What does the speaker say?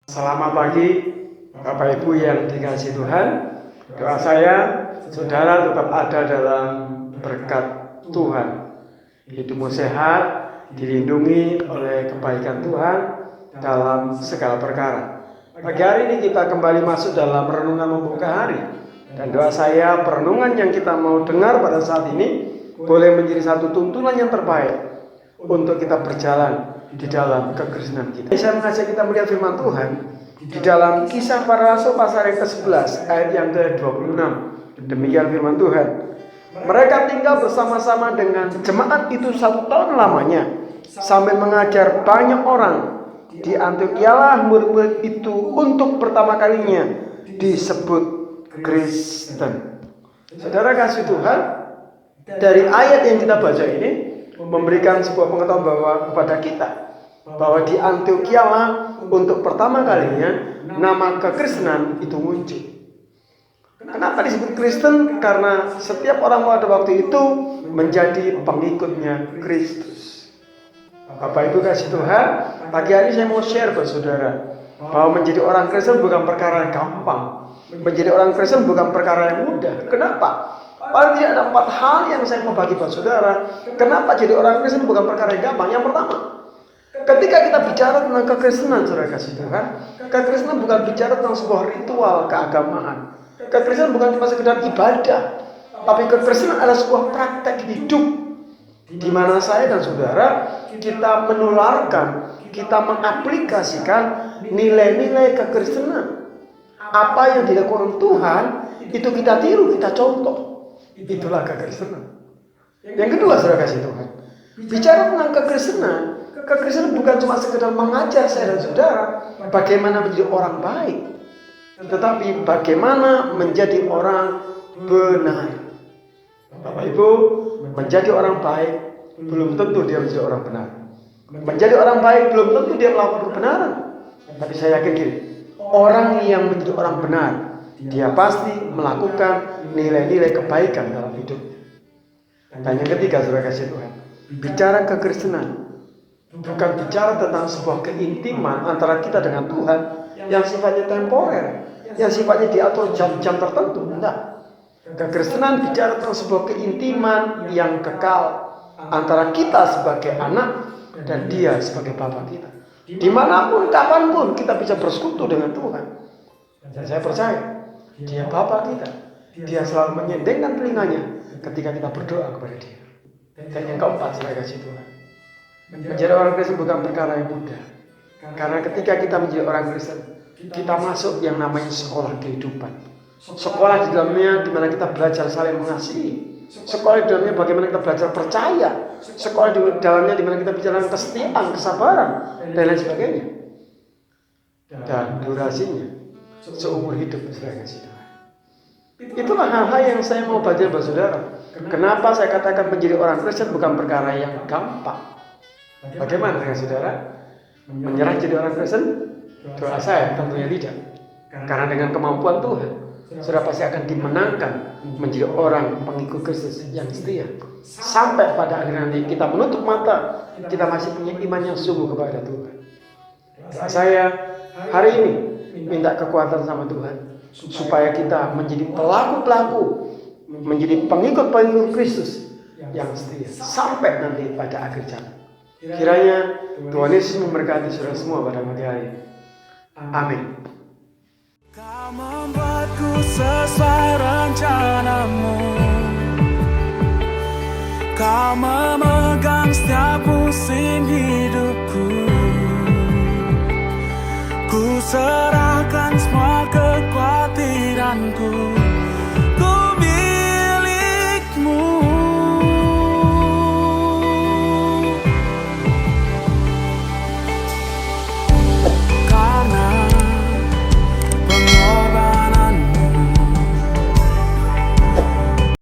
Selamat pagi Bapak Ibu yang dikasihi Tuhan. Doa saya, saudara tetap ada dalam berkat Tuhan. Hidupmu sehat, dilindungi oleh kebaikan Tuhan dalam segala perkara. Pagi hari ini kita kembali masuk dalam renungan membuka hari. Dan doa saya, perenungan yang kita mau dengar pada saat ini boleh menjadi satu tuntunan yang terbaik untuk kita berjalan di dalam kekristenan kita. Saya mengajak kita melihat firman Tuhan di dalam Kisah Para Rasul pasal yang ke-11 ayat yang ke-26. Demikian firman Tuhan. Mereka tinggal bersama-sama dengan jemaat itu 1 tahun lamanya, sambil mengajar banyak orang. Di Antiochialah murid-murid itu untuk pertama kalinya disebut Kristen. Saudara kasih Tuhan, dari ayat yang kita baca ini memberikan sebuah pengetahuan bahwa kepada kita bahwa di Antiochialah untuk pertama kalinya nama kekristenan itu muncul. Kenapa disebut Kristen? Karena setiap orang pada waktu itu menjadi pengikutnya Kristus. Bapak Ibu kasih Tuhan, pagi hari saya mau share buat saudara bahwa menjadi orang Kristen bukan perkara yang gampang. Menjadi orang Kristen bukan perkara yang mudah. Kenapa? Paling tidak ada 4 hal yang saya mau bagi buat saudara. Kenapa jadi orang Kristen bukan perkara yang gampang? Yang pertama, ketika kita bicara tentang kekristenan, saudara kasih Tuhan, kekristenan bukan bicara tentang sebuah ritual keagamaan. Kekristenan bukan cuma sekedar ibadah, tapi kekristenan adalah sebuah praktek hidup di mana saya dan saudara kita menularkan, kita mengaplikasikan nilai-nilai kekristenan. Apa yang dilakukan Tuhan itu kita tiru, kita contoh. Itulah kekristenan. Yang kedua, saudara kasih Tuhan, bicara tentang kekristenan, kekristenan bukan cuma sekedar mengajar saya dan saudara bagaimana menjadi orang baik, tetapi bagaimana menjadi orang benar. Bapak Ibu, menjadi orang baik belum tentu dia menjadi orang benar. Menjadi orang baik belum tentu dia melakukan kebenaran. Tapi saya yakin gini, orang yang menjadi orang benar, dia pasti melakukan nilai-nilai kebaikan dalam hidup. Dan yang ketiga, saudara kasih Tuhan, bicara kekristenan bukan bicara tentang sebuah keintiman antara kita dengan Tuhan yang sifatnya temporer, yang sifatnya diatur jam-jam tertentu. Enggak. Kekristenan bicara tentang sebuah keintiman yang kekal antara kita sebagai anak dan Dia sebagai Bapa kita. Dimanapun, kapanpun kita bisa bersekutu dengan Tuhan. Dan saya percaya Dia Bapa kita. Dia selalu menyendengkan telinganya ketika kita berdoa kepada Dia. Dan yang keempat, saya kasih Tuhan, menjadi orang Kristen bukan perkara yang mudah. Karena ketika kita menjadi orang Kristen, kita masuk yang namanya sekolah kehidupan. Sekolah di dalamnya di mana kita belajar saling mengasihi. Sekolah di dalamnya bagaimana kita belajar percaya. Sekolah di dalamnya di mana kita bicara kesetiaan, kesabaran, dan lain sebagainya. Dan durasinya seumur hidup, saya kasih Tuhan. Itulah hal-hal yang saya mau baca buat saudara. Kenapa saya katakan menjadi orang Kristen bukan perkara yang gampang. Bagaimana dengan saudara? Menyerah jadi orang Kristen? Doa saya tentunya tidak. Karena dengan kemampuan Tuhan, saudara pasti akan dimenangkan menjadi orang pengikut Kristus yang setia. Sampai pada akhirnya nanti kita menutup mata, kita masih punya iman yang sungguh kepada Tuhan. Doa saya hari ini minta kekuatan sama Tuhan, supaya kita menjadi pelaku-pelaku, menjadi pengikut-pengikut Kristus yang setia sampai nanti pada akhir zaman. Kiranya Tuhan Yesus memberkati saudara semua pada pagi hari. Amin. Kau membuatku sesuai rencanamu. Kau memegang setiap musim hidupku. Ku serahkan